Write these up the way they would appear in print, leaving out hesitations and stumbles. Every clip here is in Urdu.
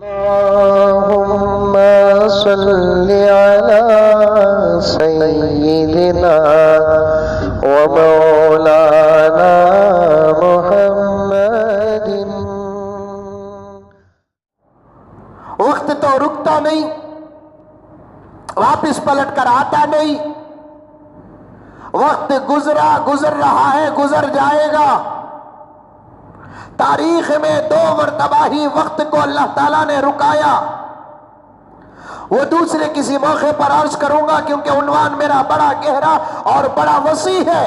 اللهم صل على سيدنا ومولانا محمد۔ وقت تو رکتا نہیں، واپس پلٹ کر آتا نہیں، وقت گزر رہا ہے، گزر جائے گا۔ تاریخ میں 2 مرتبہ ہی وقت کو اللہ تعالیٰ نے رکایا، وہ دوسرے کسی موقع پر عرض کروں گا کیونکہ عنوان میرا بڑا گہرا اور بڑا وسیع ہے۔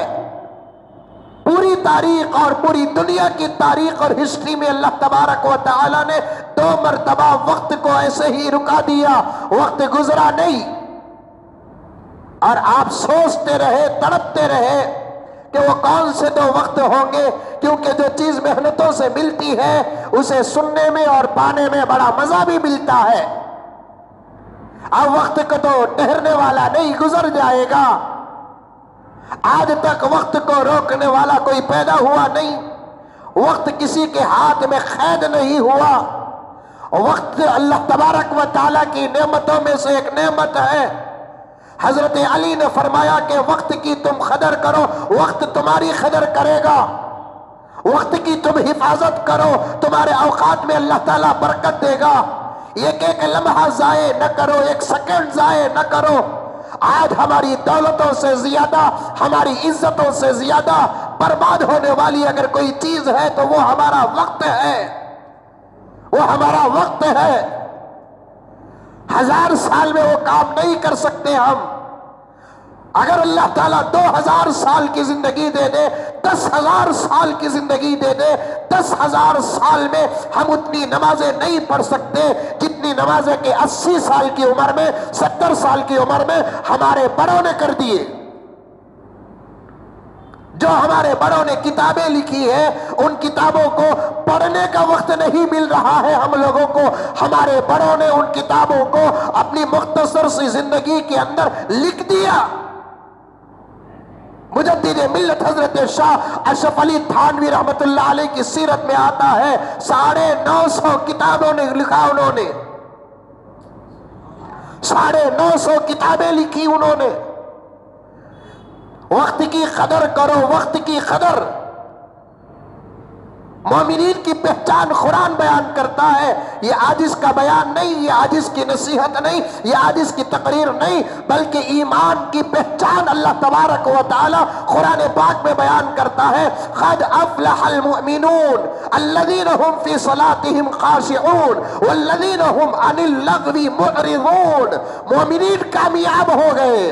پوری تاریخ اور پوری دنیا کی تاریخ اور ہسٹری میں اللہ تبارک و تعالیٰ نے 2 مرتبہ وقت کو ایسے ہی رکا دیا، وقت گزرا نہیں۔ اور آپ سوچتے رہے، تڑپتے رہے کہ وہ کون سے 2 وقت ہوں گے، کیونکہ جو چیز محنتوں سے ملتی ہے اسے سننے میں اور پانے میں بڑا مزہ بھی ملتا ہے۔ اب وقت کو تو ٹھہرنے والا نہیں، گزر جائے گا۔ آج تک وقت کو روکنے والا کوئی پیدا ہوا نہیں، وقت کسی کے ہاتھ میں قید نہیں ہوا۔ وقت اللہ تبارک و تعالیٰ کی نعمتوں میں سے ایک نعمت ہے۔ حضرت علی نے فرمایا کہ وقت کی تم قدر کرو، وقت تمہاری قدر کرے گا۔ وقت کی تم حفاظت کرو، تمہارے اوقات میں اللہ تعالیٰ برکت دے گا۔ ایک لمحہ ضائع نہ کرو، 1 سیکنڈ ضائع نہ کرو۔ آج ہماری دولتوں سے زیادہ، ہماری عزتوں سے زیادہ برباد ہونے والی اگر کوئی چیز ہے تو وہ ہمارا وقت ہے، وہ ہمارا وقت ہے۔ 1000 سال میں وہ کام نہیں کر سکتے ہم۔ اگر اللہ تعالیٰ 2000 سال کی زندگی دے دے، 10,000 سال کی زندگی دے دے، 10,000 سال میں ہم اتنی نمازیں نہیں پڑھ سکتے جتنی نمازیں کہ 80 سال کی عمر میں، 70 سال کی عمر میں ہمارے بڑوں نے کر دیے۔ جو ہمارے بڑوں نے کتابیں لکھی ہیں ان کتابوں کو پڑھنے کا وقت نہیں مل رہا ہے ہم لوگوں کو۔ ہمارے بڑوں نے ان کتابوں کو اپنی مختصر سی زندگی کے اندر لکھ دیا۔ مجدد ملت حضرت شاہ اشرف علی تھانوی رحمت اللہ علیہ کی سیرت میں آتا ہے 950 کتابوں نے لکھا، انہوں نے 950 کتابیں لکھی انہوں نے۔ وقت کی قدر کرو، وقت کی قدر۔ مومنین کی پہچان قرآن بیان کرتا ہے، یہ عاجز کا بیان نہیں، یہ عاجز کی نصیحت نہیں، یہ عاجز کی تقریر نہیں، بلکہ ایمان کی پہچان اللہ تبارک و تعالی قرآن پاک میں بیان کرتا ہے۔ قد افلح المؤمنون الذین هم فی صلاتهم خاشعون والذین هم عن اللغو معرضون۔ مومنین کامیاب ہو گئے،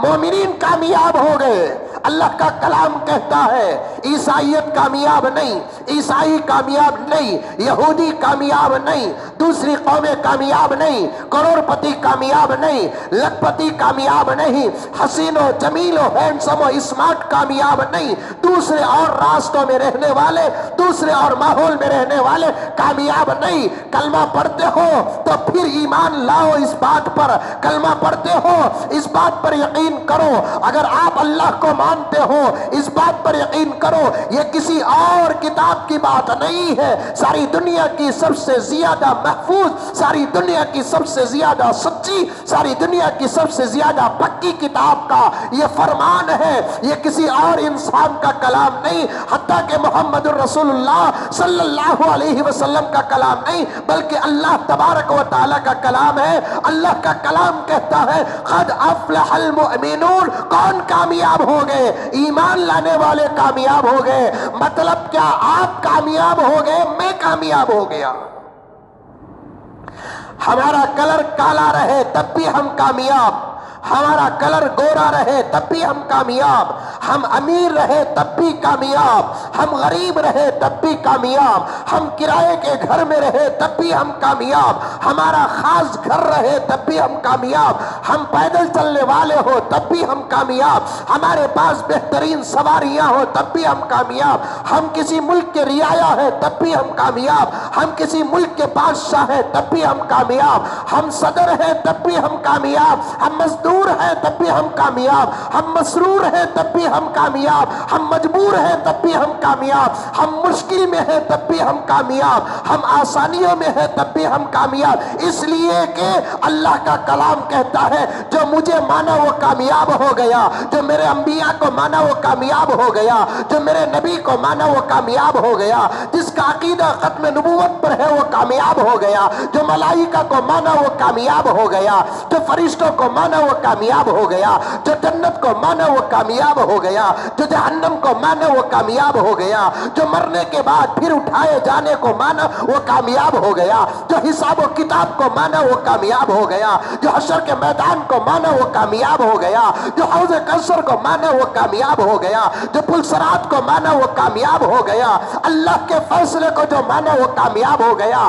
مومنین کامیاب ہو گئے۔ اللہ کا کلام کہتا ہے عیسائیت کامیاب نہیں، عیسائی کامیاب نہیں، یہودی کامیاب نہیں، دوسری قومیں کامیاب نہیں، کروڑ پتی کامیاب نہیں، لکھ پتی کامیاب نہیں، حسین و جمیل و ہینڈسم و اسمارٹ کامیاب نہیں، دوسرے اور راستوں میں رہنے والے، دوسرے اور ماحول میں رہنے والے کامیاب نہیں۔ کلمہ پڑھتے ہو تو پھر ایمان لاؤ اس بات پر، کلمہ پڑھتے ہو اس بات پر یقین کرو، اگر آپ اللہ کو مانتے ہو اس بات پر یقین کرو یہ کسی اور کتاب کی بات نہیں ہے۔ ساری دنیا کی سب سے زیادہ محفوظ، ساری دنیا کی سب سے زیادہ سچی، ساری دنیا کی سب سے زیادہ پکی کتاب کا یہ فرمان ہے، یہ کسی اور انسان کا کلام نہیں، حتیٰ کہ محمد الرسول اللہ صلی اللہ علیہ وسلم کا کلام نہیں، بلکہ اللہ تبارک و تعالیٰ کا کلام ہے۔ اللہ کا کلام کہتا ہے قد افلح المؤمنون۔ کون کامیاب ہو گئے؟ ایمان لانے والے کامیاب ہو گئے۔ مطلب کیا؟ آپ کامیاب ہو گئے، میں کامیاب ہو گیا۔ ہمارا کلر کالا رہے تب بھی ہم کامیاب، ہمارا کلر گورا رہے تب بھی ہم کامیاب، ہم امیر رہے تب بھی کامیاب، ہم غریب رہے تب بھی کامیاب، ہم کرائے کے گھر میں رہے تب بھی ہم کامیاب، ہمارا خاص گھر رہے تب بھی ہم کامیاب، ہم پیدل چلنے والے ہو تب بھی ہم کامیاب، ہمارے پاس بہترین سواریاں ہو تب بھی ہم کامیاب، ہم کسی ملک کے رعایا ہے تب بھی ہم کامیاب، ہم کسی ملک کے بادشاہ ہے تب بھی ہم کامیاب، ہم صدر ہیں تب بھی ہم کامیاب، ہم مزدور ہیں تب بھی ہم کامیاب، ہم مسرور ہیں تب بھی ہم کامیاب، ہم مجبور ہیں تب بھی ہم کامیاب، ہم مشکل میں ہیں تب بھی ہم کامیاب، ہم آسانیوں میں ہیں تب بھی ہم کامیاب، اس لیے کہ اللہ کا کلام کہتا ہے جو مجھے مانا وہ کامیاب ہو گیا، جو میرے انبیاء کو مانا وہ کامیاب ہو گیا، جو میرے نبی کو مانا وہ کامیاب ہو گیا، جس کا عقیدہ ختم نبوت پر ہے وہ کامیاب ہو گیا، جو ملائکہ کو مانا وہ کامیاب ہو گیا، جو فرشتوں کو مانا وہ کامیاب ہو گیا، جو جنت کو مانا وہ کامیاب ہو گیا، جو جہنم کو مانا وہ کامیاب ہو گیا، جو مرنے کے بعد پھر اٹھائے جانے کو مانا وہ کامیاب ہو گیا، جو حساب و کتاب کو مانا وہ کامیاب ہو گیا، جو حشر کے میدان کو مانا وہ کامیاب ہو گیا، جو حوض کوثر کو مانا وہ کامیاب ہو گیا، جو پل صراط کو مانا وہ کامیاب ہو گیا، اللہ کے فیصلے کو جو مانا وہ کامیاب ہو گیا۔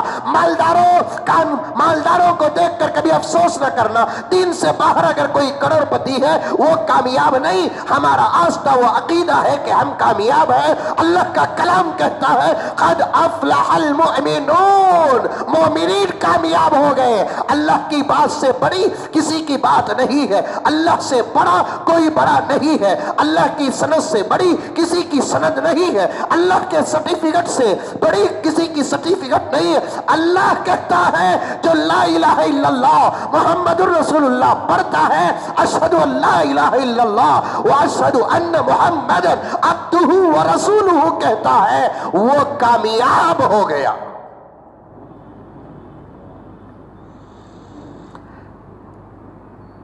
مالداروں کو دیکھ کر کبھی افسوس نہ کرنا، دین سے باہر اگر کوئی کروڑ پتی ہے وہ کامیاب نہیں، ہمارا آستہ وہ عقیدہ ہے کہ ہم کامیاب ہیں۔ اللہ کا کلام کہتا ہے قد افلح المؤمنون، مومنین کامیاب ہو گئے۔ اللہ کی بات سے بڑی کسی کی بات نہیں ہے، اللہ سے بڑا کوئی بڑا نہیں ہے، اللہ کی سند سے بڑی کسی کی سند نہیں ہے، اللہ کے سرٹیفکیٹ سے بڑی کسی کی سرٹیفکیٹ نہیں ہے۔ اللہ کہتا ہے جو لا الہ الا اللہ محمد الرسول اللہ پڑھتا ہے، اشہد ان لا الہ الا اللہ واشہد ان محمد عبدہ ورسولہ کہتا ہے، وہ کامیاب ہو گیا۔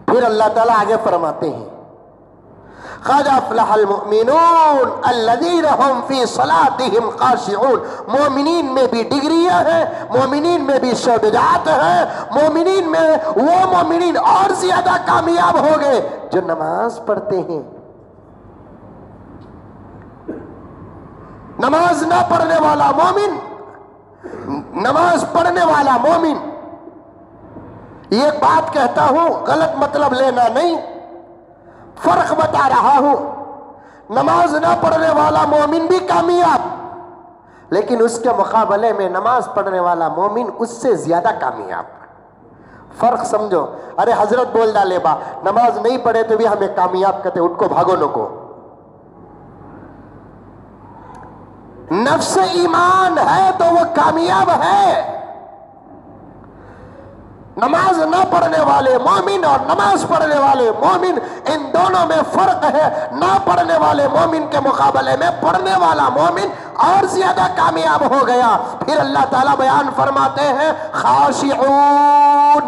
پھر اللہ تعالیٰ آگے فرماتے ہیں قد افلح المؤمنون الذین هم فی صلاتهم خاشعون، مومنین میں بھی ڈگریاں ہیں، مومنین میں بھی شجاعت ہے، مومنین میں وہ مومنین اور زیادہ کامیاب ہو گئے جو نماز پڑھتے ہیں۔ نماز نہ پڑھنے والا مومن، نماز پڑھنے والا مومن، یہ ایک بات کہتا ہوں غلط مطلب لینا نہیں، فرق بتا رہا ہوں۔ نماز نہ پڑھنے والا مومن بھی کامیاب، لیکن اس کے مقابلے میں نماز پڑھنے والا مومن اس سے زیادہ کامیاب۔ فرق سمجھو۔ ارے حضرت بول ڈالے با نماز نہیں پڑھے تو بھی ہمیں کامیاب کہتے، اٹھ کو بھاگو نکو۔ نفس ایمان ہے تو وہ کامیاب ہے۔ نماز نہ پڑھنے والے مومن اور نماز پڑھنے والے مومن، ان دونوں میں فرق ہے۔ نہ پڑھنے والے مومن کے مقابلے میں پڑھنے والا مومن اور زیادہ کامیاب ہو گیا۔ پھر اللہ تعالیٰ بیان فرماتے ہیں خاشعون۔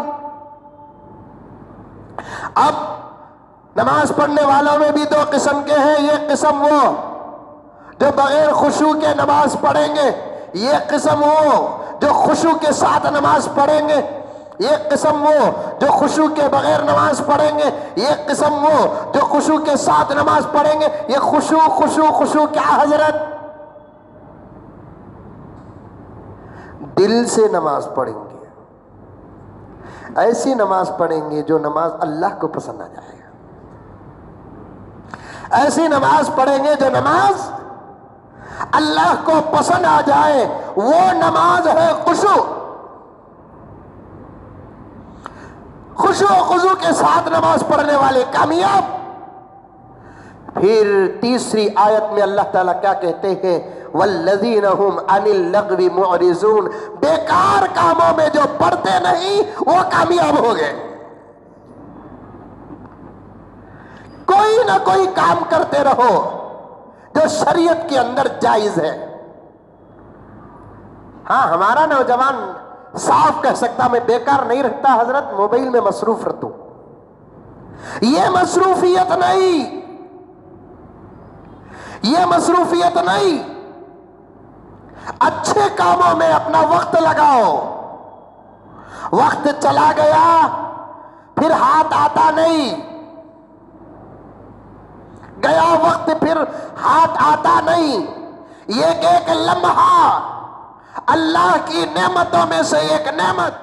اب نماز پڑھنے والوں میں بھی دو قسم کے ہیں، یہ قسم وہ جو بغیر خشوع کے نماز پڑھیں گے، یہ قسم وہ جو خشوع کے ساتھ نماز پڑھیں گے، یہ قسم وہ جو خشوع کے بغیر نماز پڑھیں گے، یہ قسم وہ جو خشوع کے ساتھ نماز پڑھیں گے۔ یہ خشوع خشوع خشوع کیا حضرت؟ دل سے نماز پڑھیں گے، ایسی نماز پڑھیں گے جو نماز اللہ کو پسند آ جائے گا، ایسی نماز پڑھیں گے جو نماز اللہ کو پسند آ جائے، وہ نماز ہے خشوع۔ خشوع و خضوع کے ساتھ نماز پڑھنے والے کامیاب۔ پھر تیسری آیت میں اللہ تعالیٰ کیا کہتے ہیں والذین هم عن اللغو معرضون، بیکار کاموں میں جو پڑھتے نہیں وہ کامیاب ہو گئے۔ کوئی نہ کوئی کام کرتے رہو جو شریعت کے اندر جائز ہے۔ ہاں ہمارا نوجوان صاف کہہ سکتا میں بیکار نہیں رہتا حضرت، موبائل میں مصروف رہتا ہوں۔ یہ مصروفیت نہیں، یہ مصروفیت نہیں، اچھے کاموں میں اپنا وقت لگاؤ۔ وقت چلا گیا پھر ہاتھ آتا نہیں، گیا وقت پھر ہاتھ آتا نہیں۔ یہ ایک لمحہ اللہ کی نعمتوں میں سے ایک نعمت